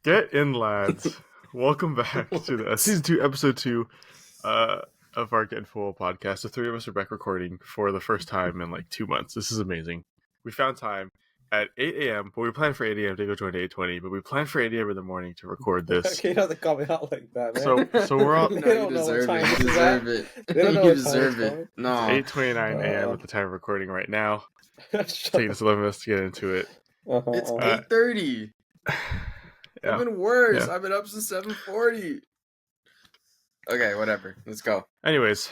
Get in, lads. Welcome back to the season 2, episode 2 of our Get in Full podcast. The three of us are back recording for the first time in like 2 months. This is amazing. We found time at 8 a.m., but we planned for 8 a.m. to go join 8:20, but we planned for 8 a.m. in the morning to record this. Okay, you don't have to call me out like that, man. So we're all... They don't know what time You this is deserve at. it. They don't know You what deserve time it. it's No. It's 8:29 a.m. at the time of recording right now. Shut Taking us up. 11 minutes to get into it. It's Uh-huh. 8:30. Yeah. I've been worse. Yeah. I've been up since 7:40. Okay, whatever. Let's go. Anyways,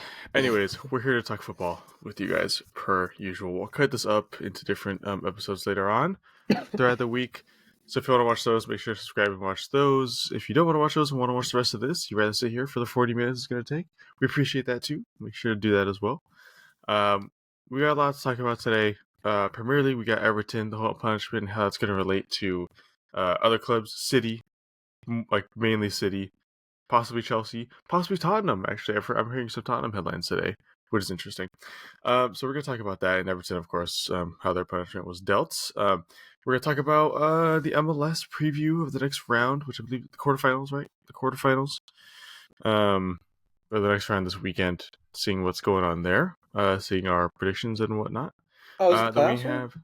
we're here to talk football with you guys per usual. We'll cut this up into different episodes later on throughout the week. So if you want to watch those, make sure to subscribe and watch those. If you don't want to watch those and want to watch the rest of this, you'd rather sit here for the 40 minutes it's going to take. We appreciate that too. Make sure to do that as well. We got a lot to talk about today. Primarily, we got Everton, the whole punishment, and how it's going to relate to other clubs, City, like mainly City, possibly Chelsea, possibly Tottenham. Actually, I'm hearing some Tottenham headlines today, which is interesting. So we're going to talk about that, and Everton, of course, how their punishment was dealt. We're going to talk about the MLS preview of the next round, which I believe the quarterfinals, right? The quarterfinals. Or the next round this weekend, seeing what's going on there, seeing our predictions and whatnot. Oh, is it Then we playoffs? have...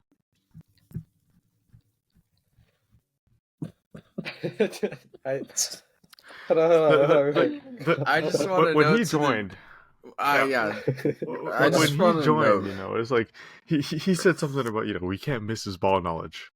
Hold on. I just want to when know he joined, yeah. I when just he want to joined, know. it's like he said something about we can't miss his ball knowledge.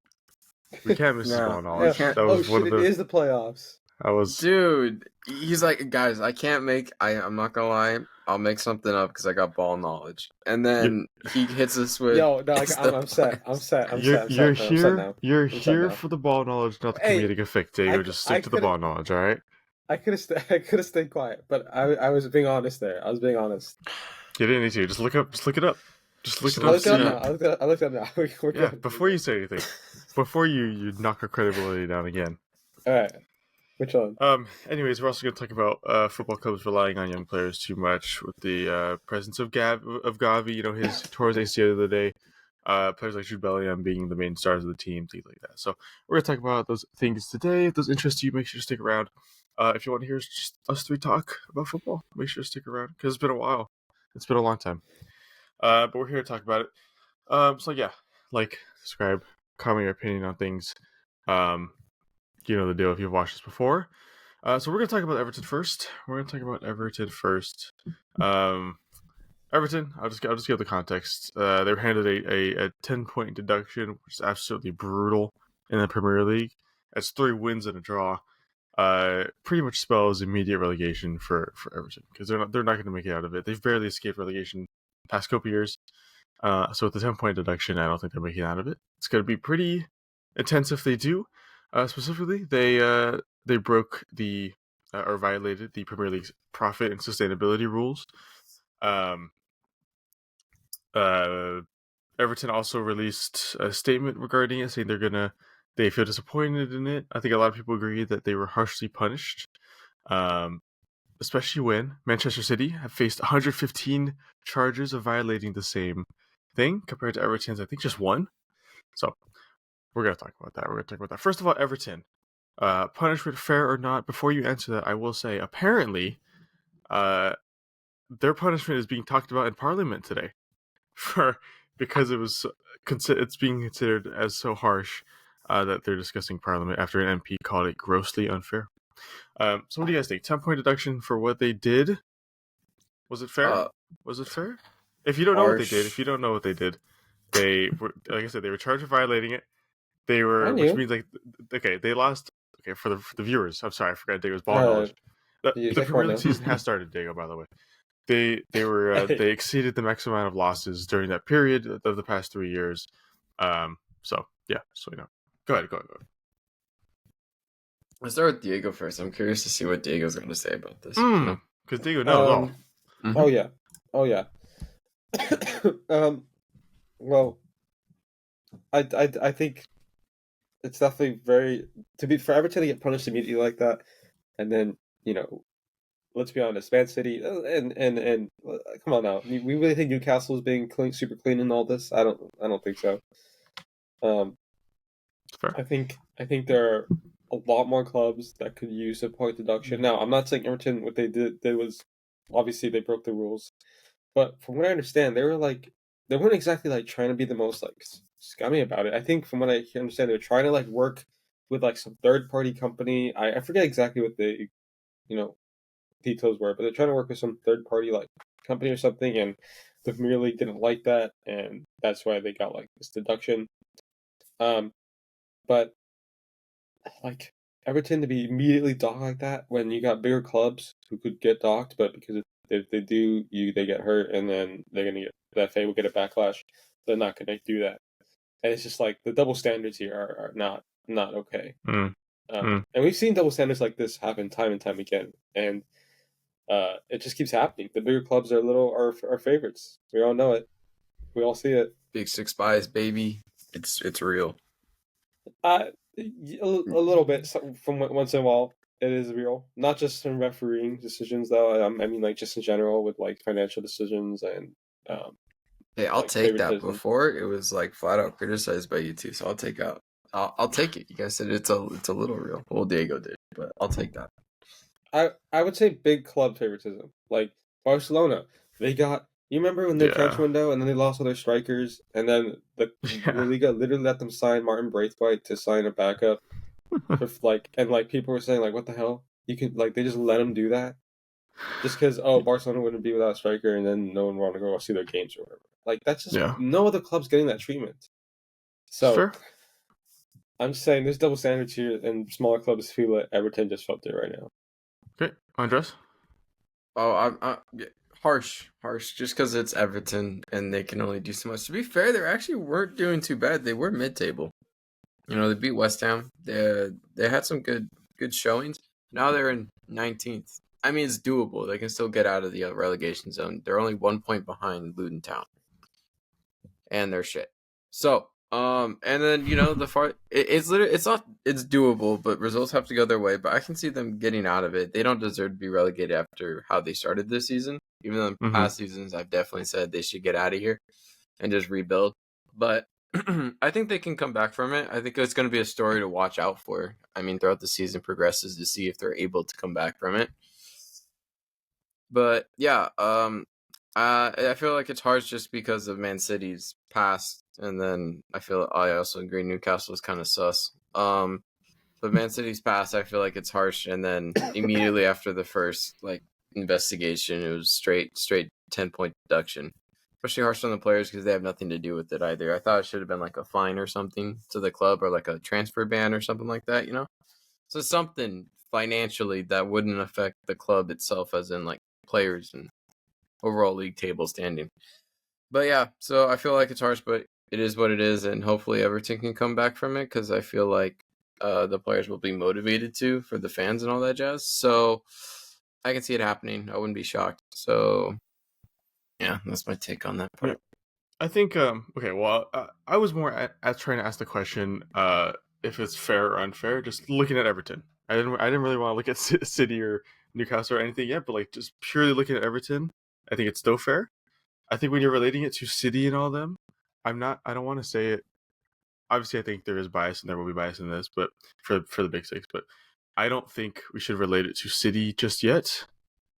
We can't miss his No, ball knowledge. can't- That was one of It the. is the playoffs. I was. Dude, he's like, guys, I can't make. I'm not gonna lie. I'll make something up because I got ball knowledge, and then he hits us with. Yo, no, "It's the I'm set. I'm playoffs." set. I'm You're set. I'm set. I'm set here. now. You're I'm set here now. for the ball knowledge, not the Hey, comedic effect. Diego, just stick to the ball knowledge, all right? I could have stayed quiet, but I was being honest there. I was being honest. You didn't need to. Just look up. Just look it up. Just look it I up. looked up see. now. I looked up now. We're Yeah. good. Before you say anything, before you knock our credibility down again. All right. Which one? Anyways, we're also going to talk about football clubs relying on young players too much with the presence of Gavi. His towards ACL the other day. Players like Jude Bellingham being the main stars of the team, things like that. So we're going to talk about those things today. If those interest you, make sure to stick around. If you want to hear just us three talk about football, make sure to stick around because it's been a while. It's been a long time. But we're here to talk about it. So yeah, subscribe, comment your opinion on things. You know the deal if you've watched this before. So we're going to talk about Everton first. Everton, I'll just give the context. They were handed a 10-point deduction, which is absolutely brutal in the Premier League. That's 3 wins and a draw. Pretty much spells immediate relegation for Everton because they're not going to make it out of it. They've barely escaped relegation the past couple years. So with the 10-point deduction, I don't think they're making it out of it. It's going to be pretty intense if they do. Specifically, they broke or violated the Premier League's profit and sustainability rules. Everton also released a statement regarding it, saying they feel disappointed in it. I think a lot of people agree that they were harshly punished, especially when Manchester City have faced 115 charges of violating the same thing compared to Everton's, I think, just 1. So we're going to talk about that. First of all, Everton. Punishment fair or not? Before you answer that, I will say, apparently, their punishment is being talked about in Parliament today, because it's being considered as so harsh that they're discussing Parliament after an MP called it grossly unfair. So what do you guys think? 10-point deduction for what they did? Was it fair? Was it fair? If you don't know what they did, they were, like I said, they were charged with violating it. They were, which means they lost. Okay, for the viewers, I'm sorry, I forgot Diego's ball knowledge. The Premier League season has started, Diego. By the way, they exceeded the maximum amount of losses during that period of the past 3 years. So yeah, so go ahead. Let's start with Diego first. I'm curious to see what Diego's going to say about this. Because Diego knows all. Mm-hmm. Oh yeah. Well, I think it's definitely for Everton to get punished immediately like that, and then let's be honest, Man City and come on now, we really think Newcastle is being super clean in all this? I don't think so. Fair. I think they're a lot more clubs that could use a point deduction. Now, I'm not saying Everton what they did was obviously they broke the rules, but from what I understand, they weren't exactly like trying to be the most like scummy about it. I think from what I understand, they were trying to like work with like some third party company. I forget exactly what the you know details were, but they're trying to work with some third party like company or something, and the Premier League didn't like that, and that's why they got like this deduction. Um, but like Everton to be immediately docked like that when you got bigger clubs who could get docked, but because if they do, they get hurt, and then they're gonna get the FA will get a backlash. They're not gonna do that, and it's just like the double standards here are not okay. Mm. And we've seen double standards like this happen time and time again, and it just keeps happening. The bigger clubs are favorites. We all know it. We all see it. Big Six bias, baby. It's real. A little bit from once in a while. It is real, not just in refereeing decisions though. I mean, like just in general with like financial decisions and. Hey, I'll like, take that. favoritism. Before it was like flat out criticized by you two, so I'll take it. You guys said it's a little real. Well, Diego did, but I'll take that. I would say big club favoritism, like Barcelona. They got you remember when their transfer window, and then they lost all their strikers, and then the La Liga literally let them sign Martin Braithwaite to sign a backup. For like and like people were saying like, what the hell? You can like they just let them do that, just because Barcelona wouldn't be without a striker, and then no one wanted to go see their games or whatever. Like that's just no other club's getting that treatment. So Fair. I'm just saying there's double standards here, and smaller clubs feel it. Everton just felt it right now. Okay, Andres. Oh, I'm harsh, just because it's Everton and they can only do so much. To be fair, they actually weren't doing too bad. They were mid-table. You know, they beat West Ham. They had some good showings. Now they're in 19th. I mean, it's doable. They can still get out of the relegation zone. They're only 1 point behind Luton Town, and they're shit. So, and then it's doable, but results have to go their way. But I can see them getting out of it. They don't deserve to be relegated after how they started this season. Even though in past seasons, I've definitely said they should get out of here and just rebuild. But I think they can come back from it. I think it's going to be a story to watch out for. I mean, throughout the season progresses to see if they're able to come back from it. But yeah, I feel like it's harsh just because of Man City's past, and then I also agree Newcastle is kind of sus. But Man City's past, I feel like it's harsh, and then immediately after the first like investigation, it was straight 10-point deduction. Especially harsh on the players because they have nothing to do with it either. I thought it should have been like a fine or something to the club, or like a transfer ban or something like that, So something financially that wouldn't affect the club itself, as in like players and overall league table standing. But yeah, so I feel like it's harsh, but it is what it is, and hopefully Everton can come back from it because I feel like the players will be motivated to for the fans and all that jazz. So I can see it happening. I wouldn't be shocked. So yeah, that's my take on that part. Yeah. I think okay. Well, I was more at trying to ask the question if it's fair or unfair. Just looking at Everton, I didn't really want to look at City or Newcastle or anything yet. But like just purely looking at Everton, I think it's still fair. I think when you're relating it to City and all them, I don't want to say it. Obviously, I think there is bias and there will be bias in this, but for the big six. But I don't think we should relate it to City just yet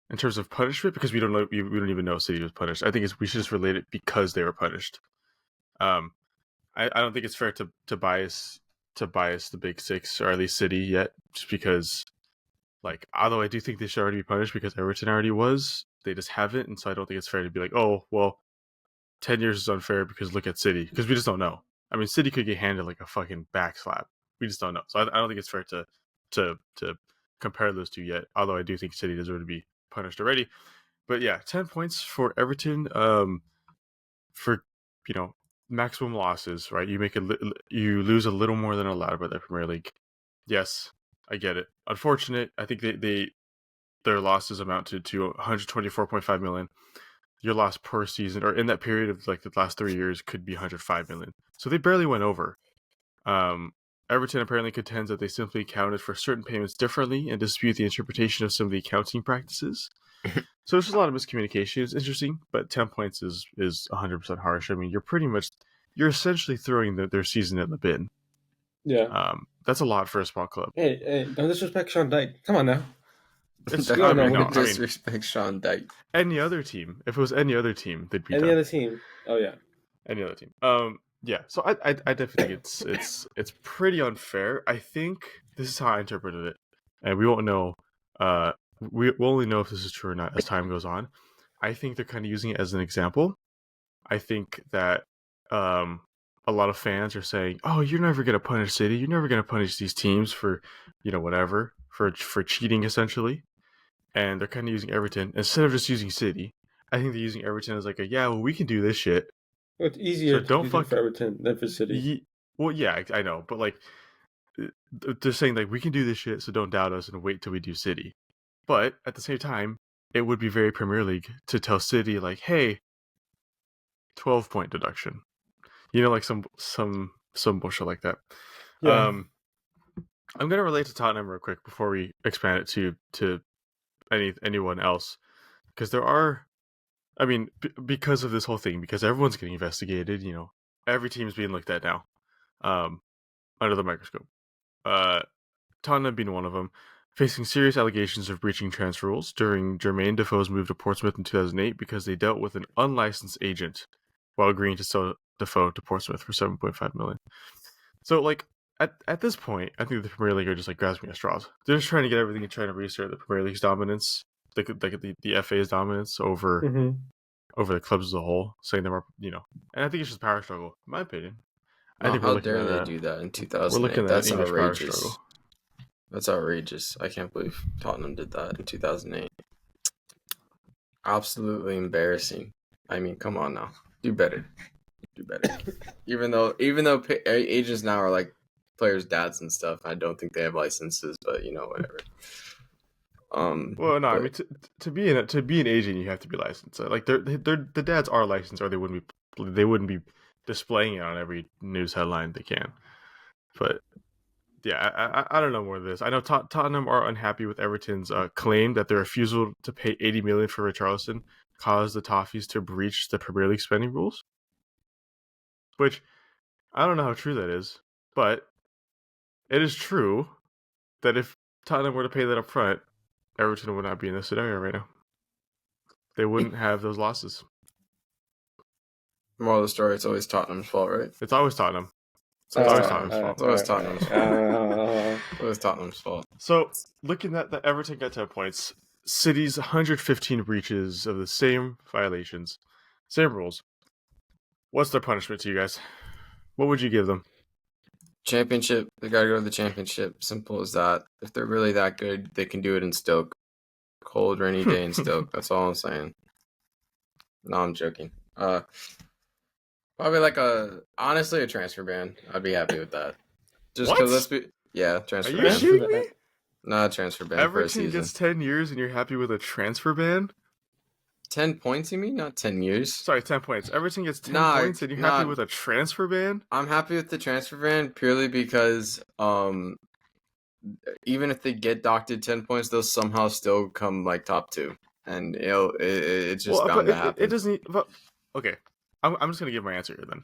in terms of punishment because we don't know. We don't even know City was punished. I think we should just relate it because they were punished. I don't think it's fair to bias the big six or at least City yet, just because like although I do think they should already be punished because Everton already was, they just haven't, and so I don't think it's fair to be like, oh well, 10 years is unfair because look at City, because we just don't know. I mean, City could get handed like a fucking backslap. We just don't know. So I don't think it's fair to compare those two yet. Although I do think City deserve to be punished already. But yeah, 10 points for Everton. For maximum losses, right? You lose a little more than allowed by the Premier League. Yes, I get it. Unfortunate. I think their losses amounted to 124.5 million. Your loss per season, or in that period of like the last 3 years, could be 105 million. So they barely went over. Everton apparently contends that they simply accounted for certain payments differently and dispute the interpretation of some of the accounting practices. So there's a lot of miscommunication. It's interesting, but 10 points is 100% harsh. I mean, you're essentially throwing their season in the bin. Yeah. That's a lot for a small club. Hey, don't disrespect Sean Dyke. Come on now. It's, We all know Don't him. disrespect Sean Dyke. Any other team, if it was any other team, they'd be Any done. other team? Oh yeah. Any other team. Yeah. So I definitely think it's pretty unfair. I think this is how I interpreted it, and we won't know. We'll only know if this is true or not as time goes on. I think they're kind of using it as an example. I think that a lot of fans are saying, "Oh, you're never gonna punish City. You're never gonna punish these teams for, whatever for cheating essentially." And they're kind of using Everton instead of just using City. I think they're using Everton as like yeah, well, we can do this shit. Well, it's easier So don't to do fuck. for Everton than for City. Well, yeah, I know, but like they're saying like we can do this shit, so don't doubt us and wait till we do City. But at the same time, it would be very Premier League to tell City like, hey, 12-point deduction. Like some bullshit like that. Yeah. I'm gonna relate to Tottenham real quick before we expand it to anyone else, because there are, I mean, because of this whole thing, because everyone's getting investigated. Every team's being looked at now, under the microscope. Tottenham being one of them, facing serious allegations of breaching transfer rules during Jermaine Defoe's move to Portsmouth in 2008 because they dealt with an unlicensed agent while agreeing to sell Defoe to Portsmouth for $7.5 million. So, like, at this point, I think the Premier League are just like grasping at straws. They're just trying to get everything and trying to reassert the Premier League's dominance, the FA's dominance over the clubs as a whole, saying they're more, and I think it's just power struggle, in my opinion. I think how dare they do that in 2008? We're looking at That's English outrageous. power struggle. That's outrageous. I can't believe Tottenham did that in 2008. Absolutely embarrassing. I mean, come on now. Do better. even though agents now are like players' dads and stuff, I don't think they have licenses, but whatever. Well, no, I mean to be an agent, you have to be licensed. Like the dads are licensed, or they wouldn't be displaying it on every news headline they can. But yeah, I don't know more of this. I know Tottenham are unhappy with Everton's claim that their refusal to pay $80 million for Richarlison caused the Toffees to breach the Premier League spending rules. Which I don't know how true that is, but it is true that if Tottenham were to pay that up front, Everton would not be in this scenario right now. They wouldn't have those losses. Moral of the story: it's always Tottenham's fault, right? It's always Tottenham. It's always Tottenham's fault. It's always Tottenham's fault. It's always Tottenham's fault. So, looking at that, Everton got 10 points. City's 115 breaches of the same violations, same rules. What's their punishment to you guys? What would you give them? Championship. They gotta go to the championship. Simple as that. If they're really that good, they can do it in Stoke. Cold, rainy day in Stoke. That's all I'm saying. No, I'm joking. Probably honestly a transfer ban. I'd be happy with that. Just because transfer ban. Are you shooting me? Not a transfer ban for a season. Everton gets 10 years and you're happy with a transfer ban? 10 points, you mean? Not 10 years. Sorry, 10 points. Everton gets 10 points and you're happy with a transfer ban? I'm happy with the transfer ban purely because even if they get docked 10 points, they'll somehow still come like top 2. And it's just bound to happen. It doesn't. Okay, I'm just gonna give my answer here then.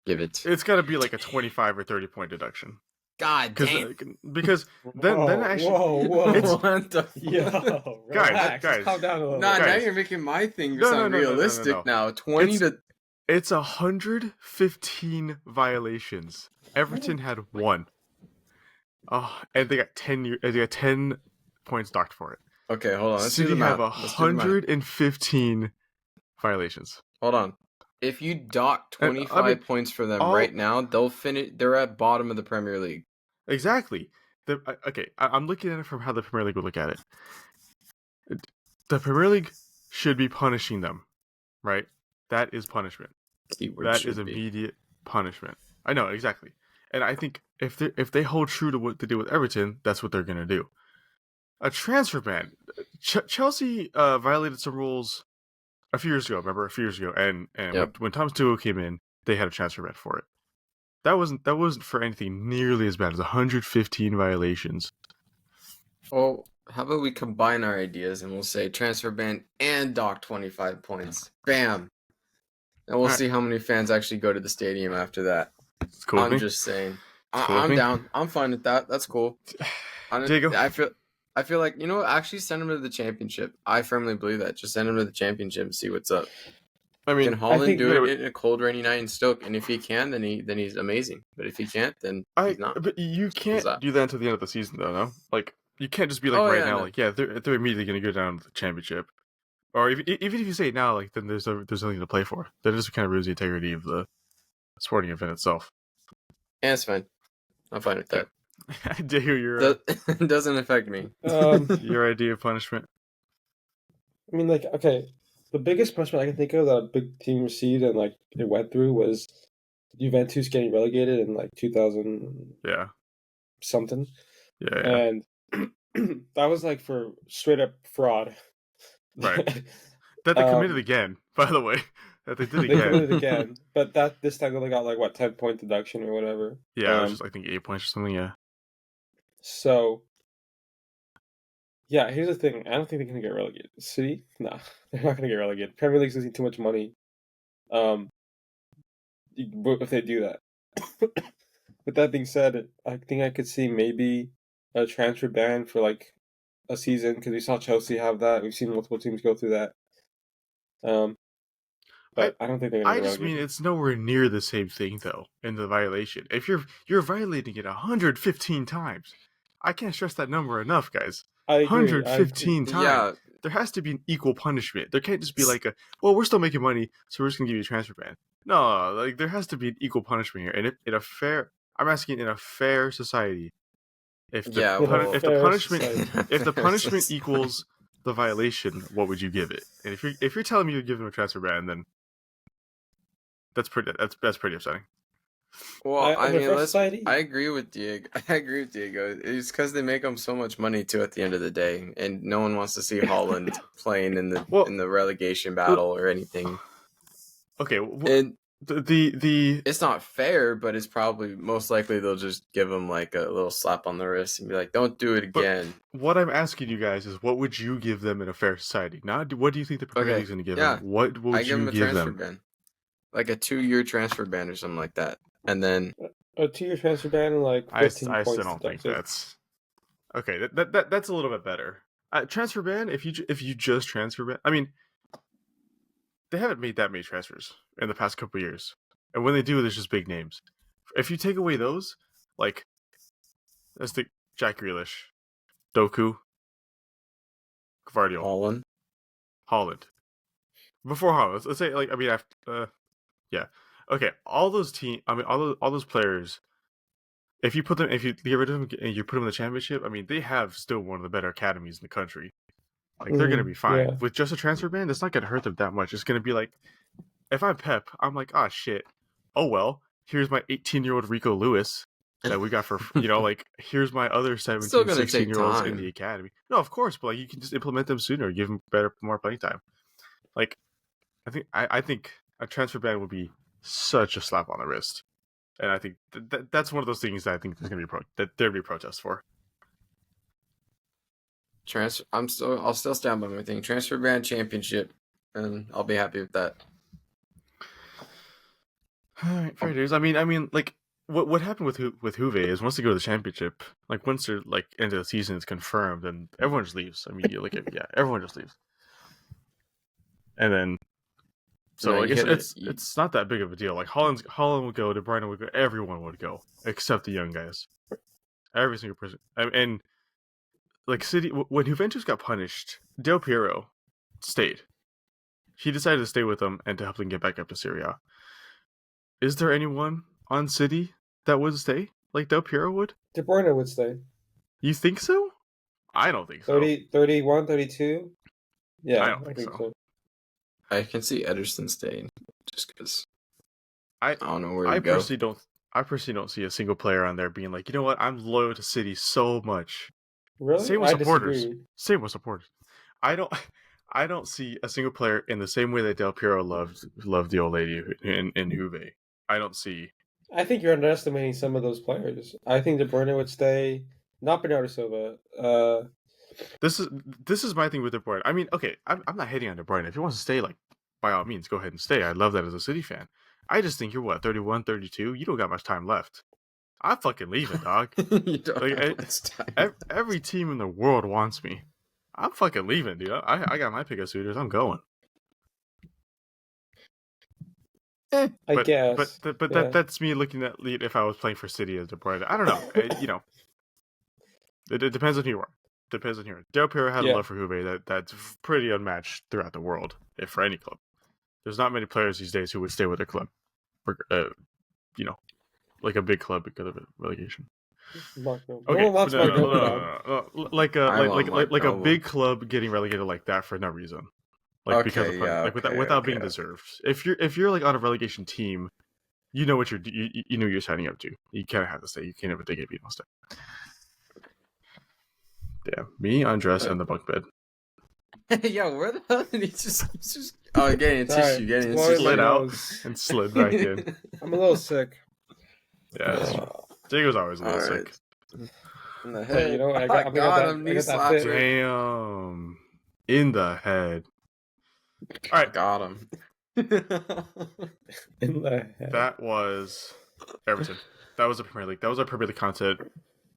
Give it. It's got to be like a 25 or 30 point deduction. God damn. Because then actually, Yo, guys, calm down a little. Nah, now you're making my thing sound realistic now. 20 to. It's 115 violations. Everton had 1. Oh, and they got 10 They got 10 points docked for it. Okay, hold on. Let's City do the math. have 115 violations. Hold on. If you dock 25 points for them right now, they'll finish. They're at bottom of the Premier League. Exactly. I'm looking at it from how the Premier League would look at it. The Premier League should be punishing them, right? That is punishment. That is immediate punishment. I know, exactly. And I think if they hold true to what they did with Everton, that's what they're going to do. A transfer ban. Chelsea violated some rules a few years ago. Remember, and when Thomas Tuchel came in, they had a transfer ban for it. That wasn't for anything nearly as bad as 115 violations. Well, how about we combine our ideas and we'll say transfer ban and dock 25 points. Bam. And we'll see how many fans actually go to the stadium after that. It's cool. I'm just saying. cool with I'm me. down. I'm fine with that. That's cool. Diego? I feel like, you know what? Actually, send him to the championship. I firmly believe that. Just send him to the championship and see what's up. I Can mean, Holland think- do you know, it in a cold, rainy night in Stoke? And if he can, then he's amazing. But if he can't, then he's not. but you can't that? do that until the end of the season, though. No, like you can't just be like Oh, right yeah, now, no. like they're immediately going to go down to the championship, or even if you say it now, like then there's nothing to play for. That just kind of ruins the integrity of the sporting event itself. Yeah, it's fine. I'm fine with that. Diego, your Doesn't affect me. your idea of punishment. I mean, like, okay, the biggest punishment I can think of that a big team received and like it went through was Juventus getting relegated in like 2000 Yeah, something, yeah. and that was like for straight up fraud. Right. That they committed Um, again, by the way. That they did They again. committed again, but this time they only got like what 10-point deduction or whatever. Yeah, it was just I think 8 points or something. Yeah. So yeah, here's the thing. I don't think they're gonna get relegated. City, nah, they're not gonna get relegated. Premier League's losing too much money. If they do that. With that being said, I think I could see maybe a transfer ban for like a season because we saw Chelsea have that. We've seen multiple teams go through that. But I don't think they're gonna I get just mean relegated. it's nowhere near the same thing though in the violation. If you're violating it 115 times, I can't stress that number enough, guys. I agree. 115 times. Yeah, There has to be an equal punishment. There can't just be like well, we're still making money, so we're just gonna give you a transfer ban. No, like there has to be an equal punishment here. And I'm asking in a fair society, if the Yeah, In a well, if the fair punishment society. if the punishment equals the violation, what would you give it? And if you're telling me you're giving them a transfer ban, then that's pretty upsetting. Well, I In a mean, fair society, I agree with Diego. I agree with Diego. It's because they make them so much money too at the end of the day, and no one wants to see Holland playing in Well- the relegation battle or anything. Okay, And the it's not fair, but it's probably most likely they'll just give him like a little slap on the wrist and be like, "Don't do it again." what I'm asking you guys is, what would you give them in a fair society? Not what do you think the Premier Okay, League's going to give yeah. them? What would I give you him a give transfer them? ban, like a 2-year transfer ban or something like that, and then a 2-year transfer ban and like I 15 still points don't think deducted. that's okay. That's a little bit better. Transfer ban. If you just transfer ban, I mean, they haven't made that many transfers in the past couple of years, and when they do, there's just big names. If you take away those, like let's think Jack Grealish, Doku, Gvardiol, Holland. Before Holland, let's say like I mean after yeah, okay, all those all those players. If you get rid of them and you put them in the championship, I mean they have still one of the better academies in the country. Like they're gonna be fine Yeah. with just a transfer ban. That's not gonna hurt them that much. It's gonna be like if I'm Pep, I'm like, ah, shit. Oh well, here's my 18-year-old Rico Lewis that we got for like here's my other 17, Still gonna take 16-year-olds in time. the academy. No, of course, but like you can just implement them sooner, give them more playing time. Like I think a transfer ban would be such a slap on the wrist, and I think that's one of those things that I think there's gonna be that there'd be protests for. I'll still stand by my thing. Transfer ban championship, and I'll be happy with that. All right, fair dues. I mean, like what happened with Juve is once they go to the championship, like once they're like end of the season is confirmed, then everyone just leaves. I mean, you look at everyone just leaves, and then so No, like you hit it. it's not that big of a deal. Like Holland would go, De Bruyne would go, everyone would go except the young guys, every single person, and like City when Juventus got punished, Del Piero stayed. He decided to stay with them and to help them get back up to Serie A. Is there anyone on City that would stay like Del Piero would? De Bruyne would stay. You think so? I don't think so. 30, 31, 32? Yeah, I don't think so. I can see Ederson staying just because I don't know where I to go. personally don't see a single player on there being like, you know what, I'm loyal to City so much. Really? Same with I supporters. disagree. Same with supporters. I don't see a single player in the same way that Del Piero loved the old lady in Juve. I don't see. I think you're underestimating some of those players. I think De Bruyne would stay. Not Bernardo Silva. This is my thing with De Bruyne. I mean, okay, I'm not hating on De Bruyne. If he wants to stay, like by all means, go ahead and stay. I love that as a City fan. I just think you're 31, 32. You don't got much time left. I'm fucking leaving, dog. You don't Like, have much time. every team in the world wants me. I'm fucking leaving, dude. I got my pick of suitors. I'm going. I But guess. that's me looking at lead if I was playing for City as De Bruyne. I don't know. It depends on who you are. Depends on who you are. Del Piero had a love for Juve that's pretty unmatched throughout the world, if for any club. There's not many players these days who would stay with their club, like a big club because of relegation. Okay, like a big club getting relegated like that for no reason, because of without being deserved. If you're like on a relegation team, you know what you know you're signing up to. You kind of have to stay. You can't ever think if you don't stay. Yeah, me, Andres, and the bunk bed. Yo, where the hell did he just... Oh, getting a tissue, getting a tissue. Slid out and slid back in. I'm a little sick. Yeah, Diego's always a little sick. In the head. I got him, knee slapped. Damn. In the head. All right. Got him. In the head. That was Everton. That was a Premier League. That was our Premier League content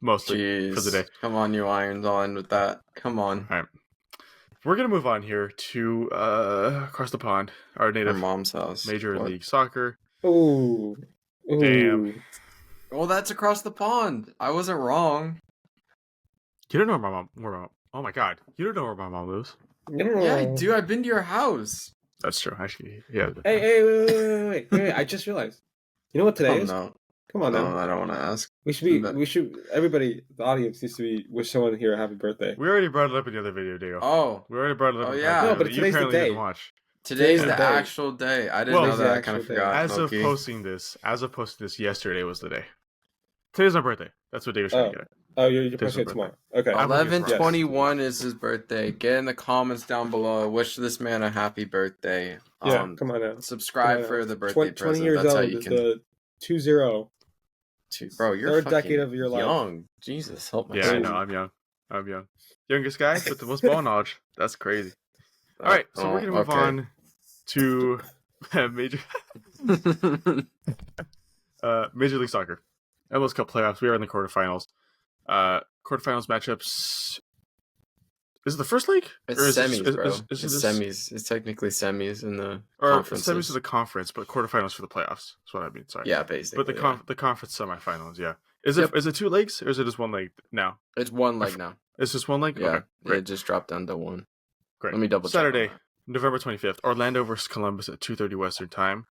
mostly for the day. Come on, you irons on with that. Come on. All right. We're going to move on here to across the pond, our native mom's house. Major League Soccer. Ooh. Damn. Well, that's across the pond. I wasn't wrong. You don't know where my mom. Oh my god. You don't know where my mom lives. Yeah, I do. I've been to your house. That's true. Actually, yeah. Hey, wait. I just realized. You know what today is? No. Come on, no, I don't want to ask. We should. Everybody, the audience needs to wish someone here a happy birthday. We already brought it up in the other video, Diego. Oh. We already brought it up. Oh, yeah. No, but today's the day. Didn't watch. Today's the actual day. I didn't know that. I kind of forgot. As of posting this, yesterday was the day. Today's my birthday. That's what Diego's trying to get at. Oh, you're posting it tomorrow. Okay. 11/21 is his birthday. Get in the comments down below. Wish this man a happy birthday. Yeah, come on now. Subscribe for the birthday 20 years That's old how you can... the 2-0. Bro, you're third decade of your life. Young. Jesus, help me. Yeah, I know. I'm young. Youngest guy with the most ball knowledge. That's crazy. All right, so we're gonna move on to Major League Soccer. MLS Cup playoffs. We are in the quarterfinals. Quarterfinals matchups. Is it the first leg? It's semis, bro. It's semis. It's technically semis in the conferences. Semis of the conference, but quarterfinals for the playoffs. That's what I mean. Sorry. Yeah, basically. But the conference semifinals. Yeah. Is it 2 legs or is it just 1 leg now? It's 1 leg now. It's just 1 leg. Yeah. Okay, great. It just dropped down to 1. Great. Let me double check. Saturday, November 25th. Orlando versus Columbus at 2:30 Western time.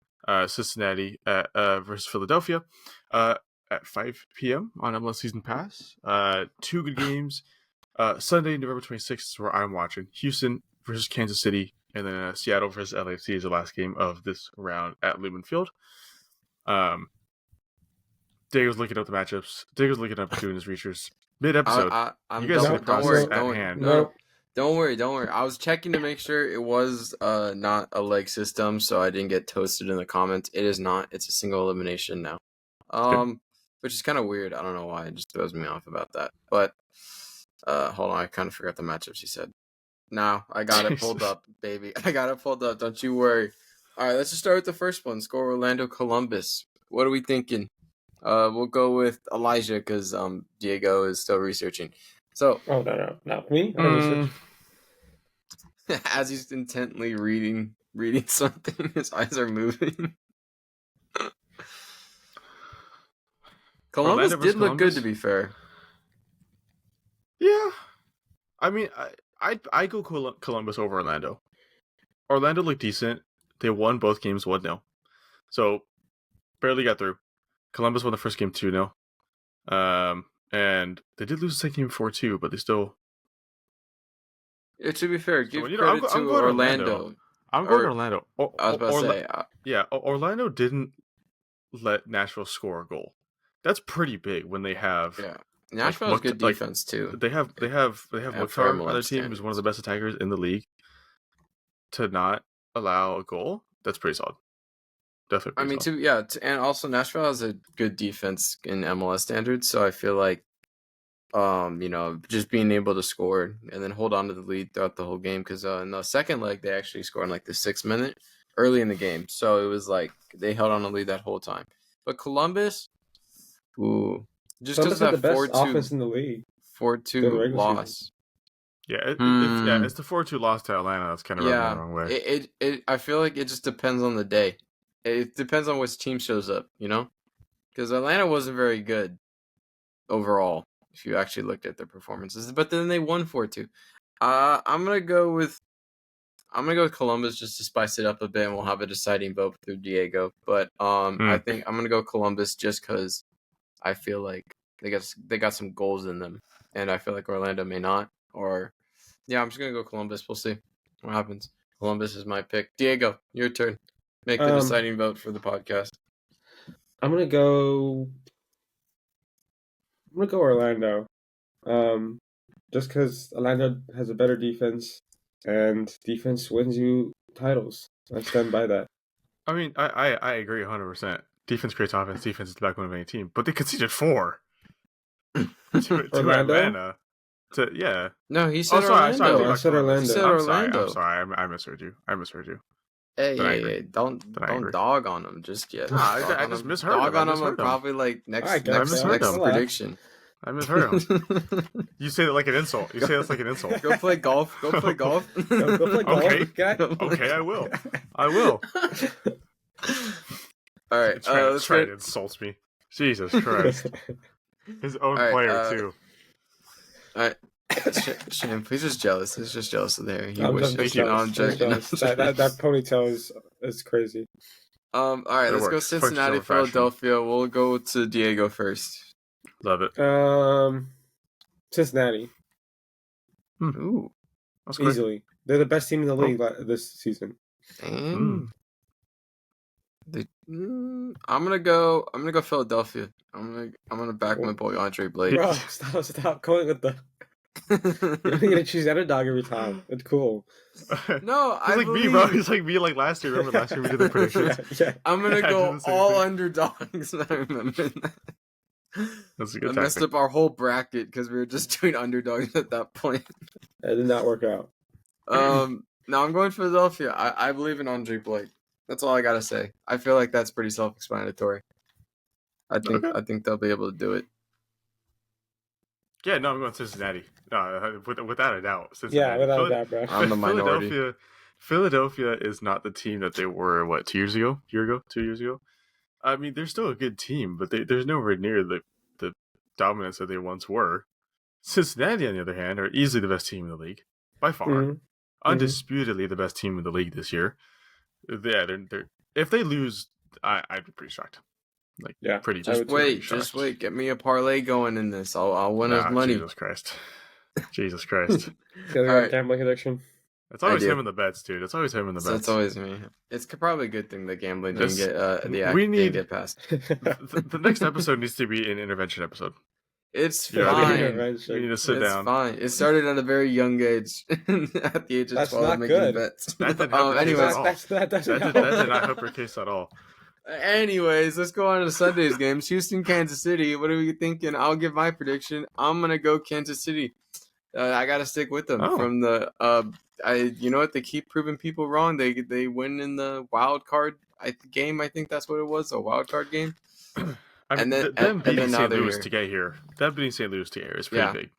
Cincinnati versus Philadelphia at 5 p.m. on MLS Season Pass. 2 good games. Sunday, November 26th is where I'm watching. Houston versus Kansas City, and then Seattle versus LAFC is the last game of this round at Lumen Field. Diego's looking up the matchups. Diego's looking up doing his research mid-episode. You guys have the process at hand. Don't worry. I was checking to make sure it was not a leg system, so I didn't get toasted in the comments. It is not. It's a single elimination now. Which is kind of weird. I don't know why. It just throws me off about that. But hold on. I kind of forgot the matchups you said. Now I got it pulled up, baby. I got it pulled up. Don't you worry. All right, let's just start with the first one. Score Orlando Columbus. What are we thinking? We'll go with Elijah because Diego is still researching. So. Oh no, not me. As he's intently reading something, his eyes are moving. Columbus did look good, to be fair. Yeah, I mean, I go Columbus over Orlando. Orlando looked decent. They won both games 1-0, so barely got through. Columbus won the first game 2-0, and they did lose the second game 4-2, but they still. Yeah, to be fair, give credit to Orlando. I'm going to Orlando. I was about to say, yeah, Orlando didn't let Nashville score a goal. That's pretty big when they have. Yeah, Nashville has good defense too. They have Mukhtar on their team, who's one of the best attackers in the league. To not allow a goal, that's pretty solid. Definitely. And also Nashville has a good defense in MLS standards, so I feel like, just being able to score and then hold on to the lead throughout the whole game. Because in the second leg, they actually scored in like the 6th minute early in the game, so it was like they held on to lead that whole time. But Columbus, Ooh. Just Columbus because had of the that best 4-2 offense in the league during the 4-2 regular season. loss. Yeah, Hmm. it's the 4-2 loss to Atlanta that's kind of rubbing me the Yeah, wrong way. it I feel like it just depends on the day. It depends on which team shows up, you know? Because Atlanta wasn't very good overall, if you actually looked at their performances. But then they won 4-2. I'm gonna go with Columbus just to spice it up a bit, and we'll have a deciding vote through Diego. But I think I'm gonna go Columbus just because I feel like they got some goals in them, and I feel like Orlando may not. Or yeah, I'm just gonna go Columbus. We'll see what happens. Columbus is my pick. Diego, your turn. Make the deciding vote for the podcast. I'm gonna go Orlando. Just because Orlando has a better defense, and defense wins you titles. I stand by that. I mean, I agree 100%. Defense creates offense. Defense is the backbone of any team. But they conceded 4 to Orlando? Atlanta. Yeah. No, he Oh, said sorry. Orlando. I I said Orlando. He said I'm Orlando. sorry. I misheard you. Hey, Then I hey, agree. hey, don't I agree. dog on him just yet. I Dog on just him. misheard Dog him. I on him misheard him. probably like Alright, next misheard him. prediction. I misheard him. You say that like an insult. You say that's like an insult. Go play golf. Go play golf. Go play golf, Okay. guy. Okay, I will. I will. All right. Let's Try get to insult me. Jesus Christ. His own All right, player too. All right. Shane, he's just jealous. He's just jealous of there. He I'm wishes. just you. No, I'm jealous. joking. That ponytail is crazy. All right. It Let's go works. Cincinnati, Functional fashion. Philadelphia. We'll go to Diego first. Love it. Cincinnati Ooh. That's great. easily. They're the best team in the league this season. Dang. I'm gonna go Philadelphia. I'm gonna back my boy Andre Blake. Bro, stop going with the. You're gonna choose underdog every time. It's cool. No, He's like me, bro. He's like me, like last year. Remember last year we did the predictions? Yeah. I'm gonna I did go the same all thing. underdogs. I remember that. That's a I good messed tactic. up our whole bracket because we were just doing underdogs at that point. It did not work out. Now I'm going Philadelphia. I believe in Andre Blake. That's all I gotta say. I feel like that's pretty self-explanatory. I think they'll be able to do it. Yeah, no, I'm going Cincinnati. No, without a doubt, Cincinnati. Yeah, without a doubt, bro. I'm the minority. Philadelphia is not the team that they were. What, 2 years ago? 2 years ago? I mean, they're still a good team, but there's nowhere near the dominance that they once were. Cincinnati, on the other hand, are easily the best team in the league by far, undisputedly the best team in the league this year. Yeah, they're if they lose, I'd be pretty shocked. Like, Yeah, pretty. Just wait. Get me a parlay going in this. I'll win his money. Jesus Christ. Jesus Christ. All right. Gambling addiction. It's always him in the bets, dude. It's always him in the bets. It's always me. It's probably a good thing that gambling didn't get past. The next episode needs to be an intervention episode. It's You know, fine. we need to sit down. It's fine. It started at a very young age, at the age of That's 12, not making good. bets. That didn't help anyways, that did not help her case at all. Anyways, let's go on to Sunday's games. Houston, Kansas City. What are we thinking? I'll give my prediction. I'm gonna go Kansas City. I gotta stick with them from the. You know what? They keep proving people wrong. They win in the wild card game. I think that's what it was. A wild card game. I mean, them beating St. Louis to get here. Them beating St. Louis to get here is pretty big.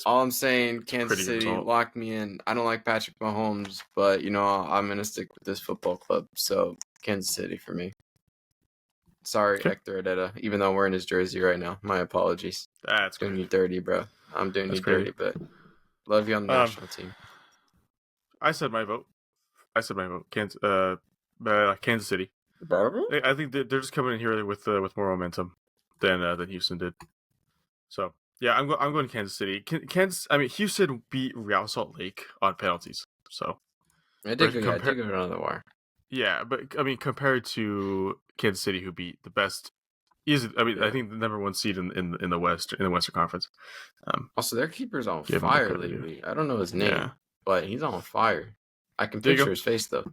All I'm saying, Kansas City locked me in. I don't like Patrick Mahomes, but I'm gonna stick with this football club. So Kansas City for me. Sorry, Hector Herrera. Even though I'm wearing his jersey right now, my apologies. That's doing you dirty, bro. I'm doing you dirty, but love you on the national team. I said my vote. Kansas City. I think they're just coming in here with more momentum than Houston did. So yeah, I'm going to Kansas City. Houston beat Real Salt Lake on penalties. So I did go on the wire. Yeah, but I mean, compared to Kansas City, who beat the best, I think the number 1 seed in the West in the Western Conference. Also, their keeper's on fire lately. I don't know his name, but he's on fire. I can picture his face though.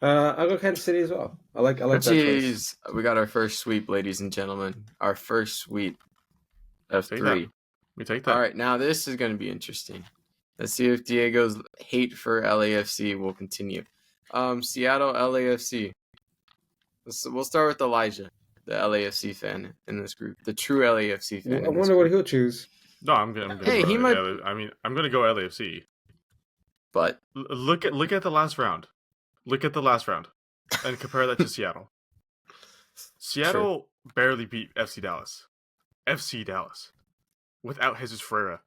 I'll go Kansas City as well. I like that choice. We got our first sweep, ladies and gentlemen. Our first sweep of 3. We take that. All right, now this is going to be interesting. Let's see if Diego's hate for LAFC will continue. Seattle, LAFC. We'll start with Elijah. the LAFC fan in this group, the true LAFC fan. I wonder what he'll choose. No, I'm gonna. Hey, go he might- I'm gonna go LAFC. But Look at the last round. Look at the last round, and compare that to Seattle. Seattle barely beat FC Dallas. FC Dallas, without Jesus Ferreira.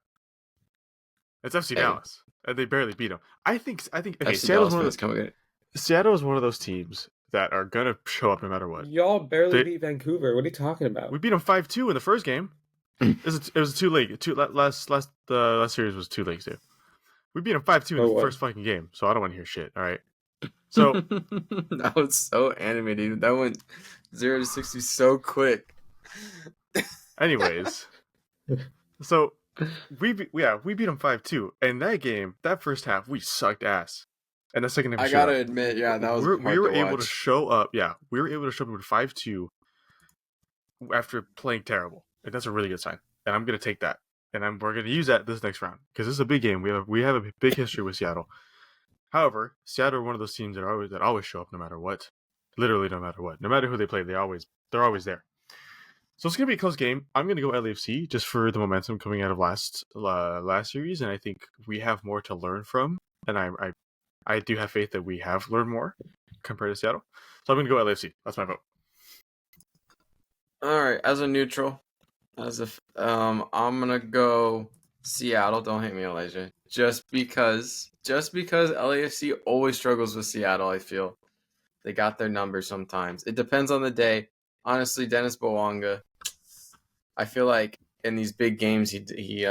It's FC Hey. Dallas, and they barely beat him. I think. Okay, FC Seattle's Dallas one of fans the, come get it. Seattle is one of those teams that are gonna show up no matter what. Y'all barely They- beat Vancouver. What are you talking about? We beat them 5-2 in the first game. It was a two-leg. Last series was 2 legs too. We beat them 5-2 in the what? first fucking game, so I don't want to hear shit. All right. So That was so animated. That went 0 to 60 so quick. anyways, so we beat them 5-2, and that game, that first half, we sucked ass, and the second half, I gotta admit, yeah, that was we hard were to able watch. to show up. Yeah, we were able to show up with 5-2 after playing terrible, and that's a really good sign. And I'm gonna take that, and we're gonna use that this next round because this is a big game. We have a big history with Seattle. However, Seattle are one of those teams that always show up no matter what, literally no matter what, no matter who they play, they're always there. So it's gonna be a close game. I'm gonna go LAFC just for the momentum coming out of last series, and I think we have more to learn from, and I do have faith that we have learned more compared to Seattle. So I'm gonna go LAFC. That's my vote. All right, as a neutral, I'm gonna go Seattle. Don't hate me, Elijah. Just because LAFC always struggles with Seattle. I feel they got their number sometimes. It depends on the day. Honestly, Dennis Bowanga, I feel like in these big games he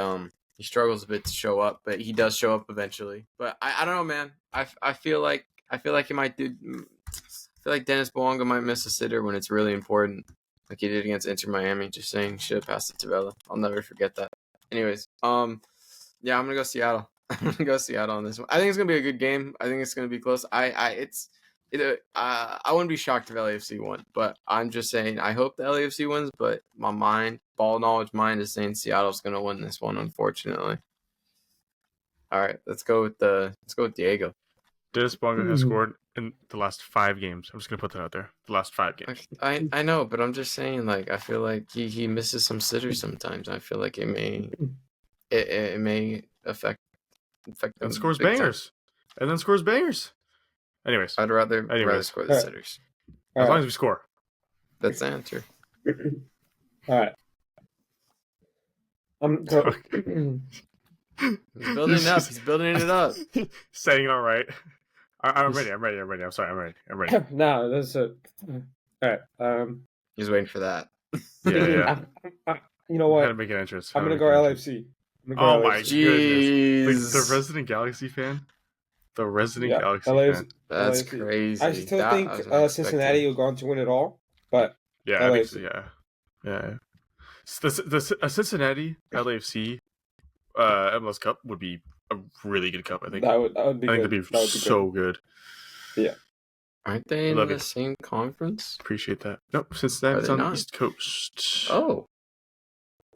struggles a bit to show up, but he does show up eventually. But I don't know, man. I feel like he might do. I feel like Dennis Bowanga might miss a sitter when it's really important, like he did against Inter Miami. Just saying, should have passed it to Vela. I'll never forget that. Anyways, yeah, I'm gonna go Seattle. I'm gonna go Seattle on this one. I think it's gonna be a good game. I think it's gonna be close. I wouldn't be shocked if LAFC won, but I'm just saying I hope the LAFC wins. But my ball knowledge mind is saying Seattle's gonna win this one, unfortunately. All right, let's go with Diego. Dennis Bowanga has scored in the last 5 games. I'm just gonna put that out there. The last 5 games. I know, but I'm just saying, like, I feel like he misses some sitters sometimes. I feel like it may affect And them scores big time. bangers. And then scores bangers. Anyways, I'd rather score the Alright. sitters. as long as we score. That's the answer. All right. He's building it up. He's building it up. Saying all right. I'm ready. I'm sorry. I'm ready. No, that's it. All right. He's waiting for that. Yeah. You know How what? to make an entrance. I'm How gonna to go make an entrance. LAFC. I'm gonna Oh go my LAFC. goodness. Jeez. The Resident Galaxy fan? The Resident Yeah, Galaxy LAFC. fan. That's LAFC. crazy. I still That think I was unexpected. Cincinnati will go on to win it all, but Yeah, I think so, LAFC. yeah. The Cincinnati LAFC MLS Cup would be a really good cup, I think. that would be I think good. that'd be That would be so good. Aren't they in Love the it. same conference? Appreciate that. Nope, Cincinnati's they on the not? East Coast. Oh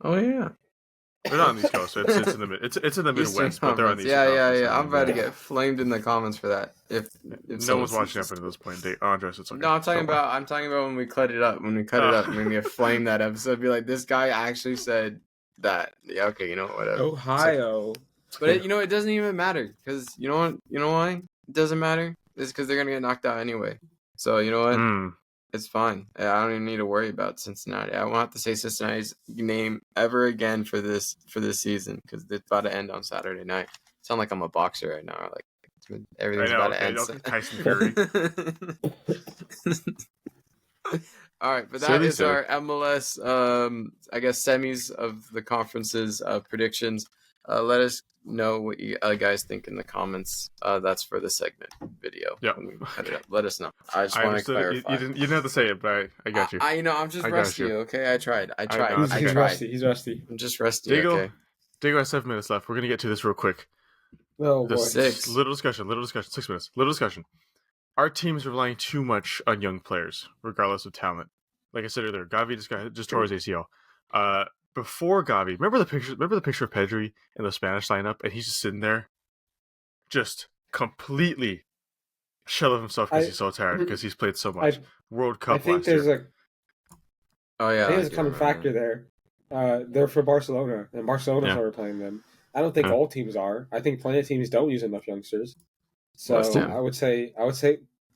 yeah. They're not on the East Coast. It's in the mid. It's in the Eastern Midwest, but they're on the Conference. Eastern Conference. Yeah. I'm about to Yeah. get flamed in the comments for that. If No someone one's watching sees up this. until this point. Andres, it's okay. No, I'm talking Don't worry. about when we cut it up. When we cut it up, when we get flamed that episode, be like, this guy actually said that. Yeah, okay, you know what, whatever. Ohio. But it doesn't even matter because you know why it doesn't matter. It's because they're gonna get knocked out anyway. So you know what? Mm. It's fine. I don't even need to worry about Cincinnati. I won't have to say Cincinnati's name ever again for this season because it's about to end on Saturday night. Sound like I'm a boxer right now. Like everything's I know, about to end. okay, Tyson Fury. All right, but that Silly, is silly. our MLS. I guess semis of the conferences predictions. Let us know what you guys think in the comments. That's for the segment video. Yep. When we cut it up. Let us know. I just I want to understood. clarify. You didn't have to say it, but I got you. I'm just I got rusty. you. Okay, I tried. I know. tried. He's, I he's tried. rusty. He's rusty. I'm just rusty. Diego, Okay. Diego has 7 minutes left. We're gonna get to this real quick. Oh boy. This 6. little discussion. 6 minutes. Little discussion. Our team's relying too much on young players, regardless of talent. Like I said earlier, Gavi just tore his ACL. Before Gavi, remember the picture of Pedri in the Spanish lineup, and he's just sitting there, just completely shell of himself because he's so tired because he's played so much. World I Cup think last there's year. Oh I yeah, think I there's a do common remember factor that. there. They're for Barcelona, and Barcelona's Yeah. already playing them. I don't think Yeah. all teams are. I think plenty of teams don't use enough youngsters. Most So do. I would say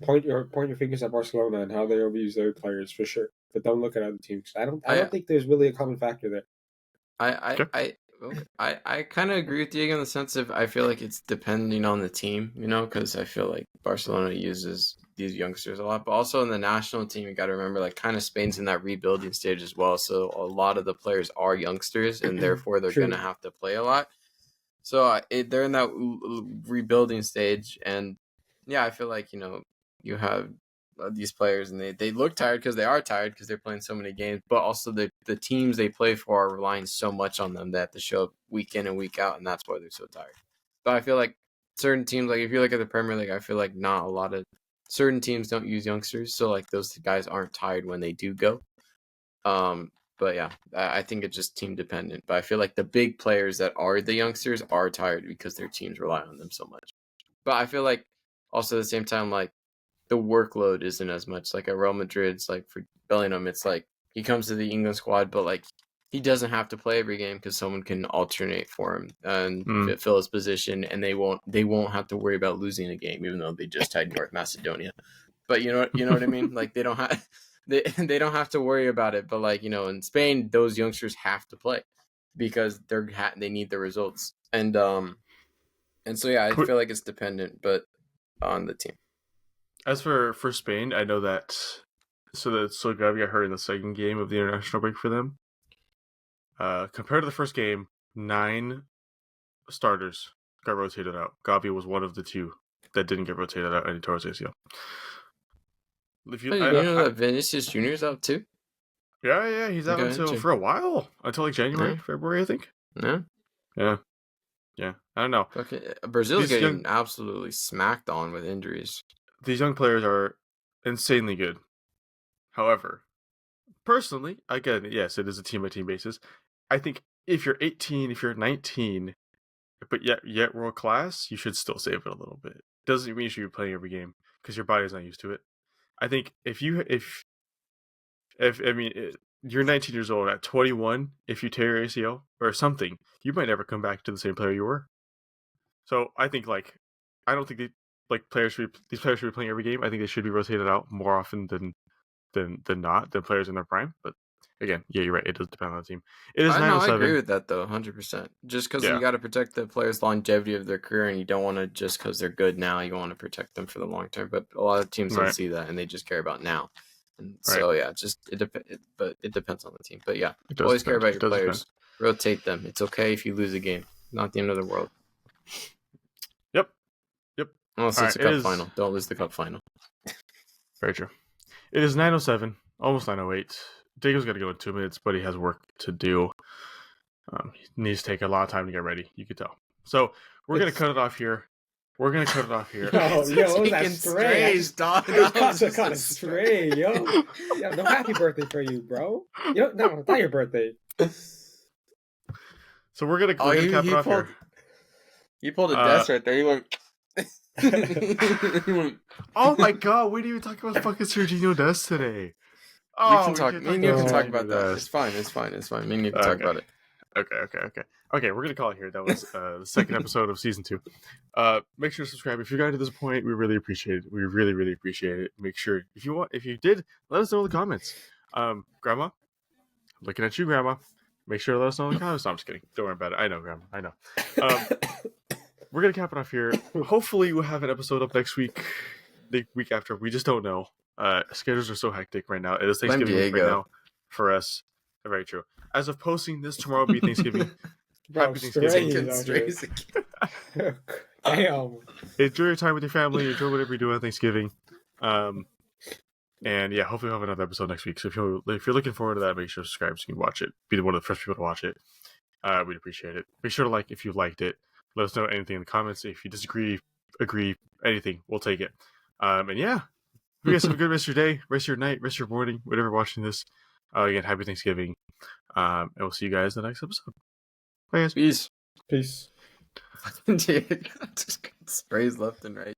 point your fingers at Barcelona and how they overuse their players for sure. But don't look at other teams. I I don't think there's really a common factor there. I Okay. I okay. I kind of agree with you in the sense of I feel like it's depending on the team, because I feel like Barcelona uses these youngsters a lot, but also in the national team, you got to remember like kind of Spain's in that rebuilding stage as well, so a lot of the players are youngsters, and therefore they're True. gonna have to play a lot. So they're in that rebuilding stage, and yeah, I feel like you have these players, and they look tired because they are tired because they're playing so many games, but also the teams they play for are relying so much on them. They have to show up week in and week out, and that's why they're so tired. But I feel like certain teams, like if you look at the Premier League, I feel like not a lot of certain teams don't use youngsters, so like those guys aren't tired when they do go. But yeah, I think it's just team dependent. But I feel like the big players that are the youngsters are tired because their teams rely on them so much. But I feel like also at the same time, like the workload isn't as much. Like at Real Madrid's, like for Bellingham, it's like he comes to the England squad, but like he doesn't have to play every game because someone can alternate for him and fill his position, and they won't have to worry about losing a game, even though they just tied North Macedonia. But you know what I mean? Like they don't have they don't have to worry about it. But like in Spain, those youngsters have to play because they need the results. And so yeah, I feel like it's dependent, but on the team. As for Spain, I know that so Gavi got hurt in the second game of the international break for them. Compared to the first game, 9 starters got rotated out. Gavi was one of the 2 that didn't get rotated out, and he tore his ACL. If Oh, you, you know that Vinicius Junior's out too? yeah, he's out Okay, for a while, until like January, yeah, February, I think. yeah. Yeah. I don't know. Okay, Brazil's These getting young absolutely smacked on with injuries. these young players are insanely good. However, personally, again, yes, it is a team by team basis. I think if you're 18, if you're 19, but yet world class, you should still save it a little bit. Doesn't mean you should be playing every game because your body's not used to it. I think if I mean you're 19 years old at 21, if you tear your ACL or something, you might never come back to the same player you were. So I think I don't think these players should be playing every game. I think they should be rotated out more often than not than players in their prime. But again, yeah, you're right. It does depend on the team. It is I know, I agree 907. with that though, 100%. Just because you Yeah, got to protect the players' longevity of their career, and you don't want to just because they're good now, you want to protect them for the long term. But a lot of teams don't right, see that, and they just care about now. And right. so yeah, but it depends on the team. But yeah, It does always care depend. about It your does depend. players. Rotate them. It's okay if you lose a game. Not the end of the world. Yep, yep. Unless All it's right, a it cup is final. Don't lose the cup final. very true. It is 907, almost 908. Diego's got to go in 2 minutes, but he has work to do. He needs to take a lot of time to get ready. You could tell. So we're gonna cut it off here. Yo, What was that stray? dog. Kind of stray, yo. Yo, no happy birthday for you, bro. No, it's not your birthday. So we're gonna cap it off here. He pulled a desk right there. He went. Oh my god, we didn't even talk about fucking Serginho Dest today. We can We talk. can't Me and you can talk Serginho about that. Dest. It's fine. Me and you can talk about it. Okay, we're gonna call it here. That was the second episode of season 2. Make sure to subscribe if you got to this point. We really appreciate it. We really, really appreciate it. Make sure if you did, let us know in the comments. Grandma, looking at you, Grandma. Make sure to let us know in the comments. No, I'm just kidding. Don't worry about it. I know, Grandma. I know. We're gonna cap it off here. Hopefully, we'll have an episode up next week, the week after. We just don't know. Schedules are so hectic right now. It is Thanksgiving week right now for us. Very true. As of posting this, tomorrow will be Thanksgiving. Bro, Happy Thanksgiving. Damn. Enjoy your time with your family. Enjoy whatever you do on Thanksgiving. And yeah, hopefully we'll have another episode next week. So if you're looking forward to that, make sure to subscribe so you can watch it. Be one of the first people to watch it. We'd appreciate it. Make sure to like if you liked it. Let us know anything in the comments. If you disagree, agree, anything, we'll take it. And yeah, you guys have a good rest of your day, rest of your night, rest of your morning, whatever you're watching this. Again, happy Thanksgiving. And we'll see you guys in the next episode. Bye, guys. Peace. Peace. Just sprays left and right.